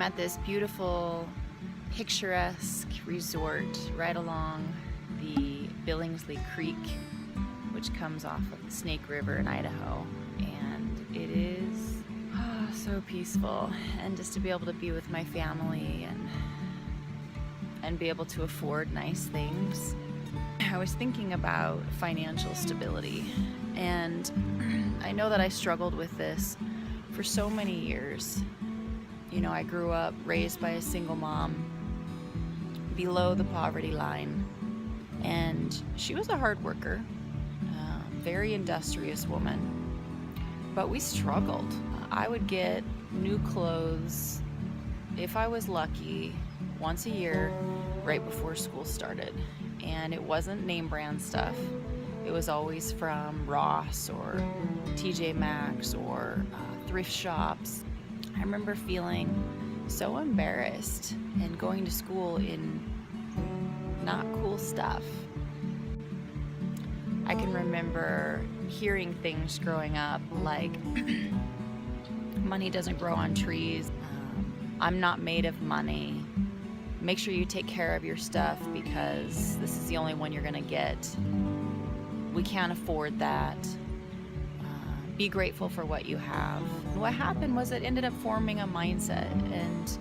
at this beautiful, picturesque resort right along the Billingsley Creek, which comes off of the Snake River in Idaho. And it is so peaceful. And just to be able to be with my family and be able to afford nice things. I was thinking about financial stability, and I know that I struggled with this for so many years. You know, I grew up raised by a single mom below the poverty line, and she was a hard worker, very industrious woman, but we struggled. I would get new clothes, if I was lucky, once a year right before school started. And it wasn't name brand stuff. It was always from Ross or TJ Maxx or thrift shops. I remember feeling so embarrassed and going to school in not cool stuff. I can remember hearing things growing up like, money doesn't grow on trees, I'm not made of money, make sure you take care of your stuff because this is the only one you're gonna get, we can't afford that, be grateful for what you have. And what happened was it ended up forming a mindset, and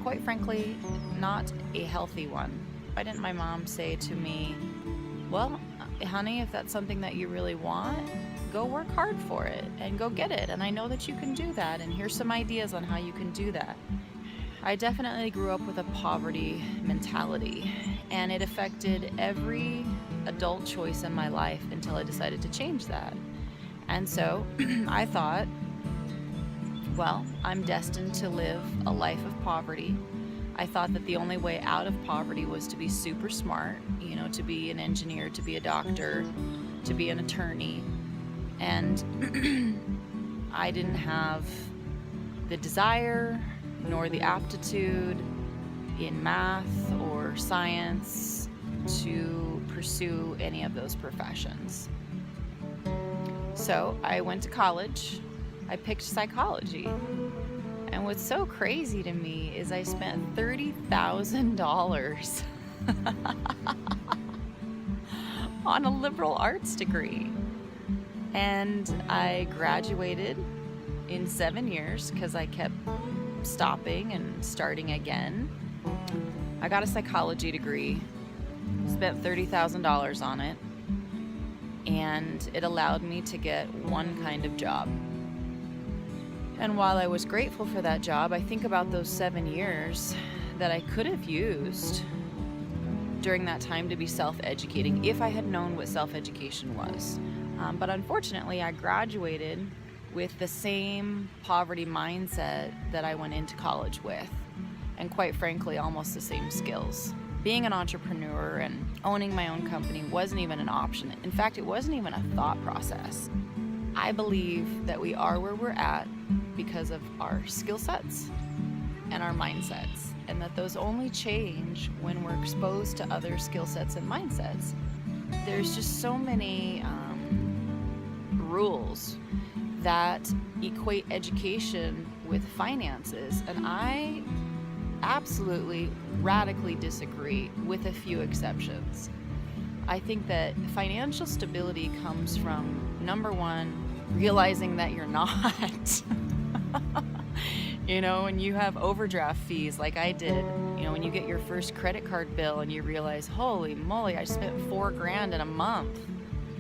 quite frankly, not a healthy one. Why didn't my mom say to me, well, honey, if that's something that you really want, go work hard for it and go get it. And I know that you can do that. And here's some ideas on how you can do that. I definitely grew up with a poverty mentality, and it affected every adult choice in my life until I decided to change that. And so I thought, well, I'm destined to live a life of poverty. I thought that the only way out of poverty was to be super smart, you know, to be an engineer, to be a doctor, to be an attorney. And I didn't have the desire nor the aptitude in math or science to pursue any of those professions. So I went to college. I picked psychology. And what's so crazy to me is I spent $30,000 on a liberal arts degree. And I graduated in 7 years because I kept stopping and starting again. I got a psychology degree, spent $30,000 on it, and it allowed me to get one kind of job. And while I was grateful for that job, I think about those 7 years that I could have used during that time to be self-educating if I had known what self-education was. But unfortunately, I graduated with the same poverty mindset that I went into college with, and quite frankly, almost the same skills. Being an entrepreneur and owning my own company wasn't even an option. In fact, it wasn't even a thought process. I believe that we are where we're at because of our skill sets and our mindsets, and that those only change when we're exposed to other skill sets and mindsets. There's just so many rules that equate education with finances, and I absolutely radically disagree, with a few exceptions. I think that financial stability comes from, number one, realizing that you're not. You know, when you have overdraft fees like I did, you know, when you get your first credit card bill and you realize, holy moly, I spent $4,000 in a month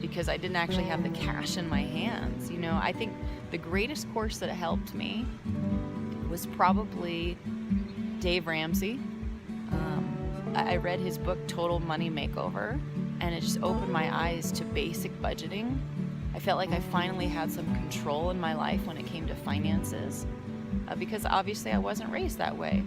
because I didn't actually have the cash in my hands. You know, I think the greatest course that helped me was probably Dave Ramsey. I read his book, Total Money Makeover, and it just opened my eyes to basic budgeting. I felt like I finally had some control in my life when it came to finances, because obviously I wasn't raised that way.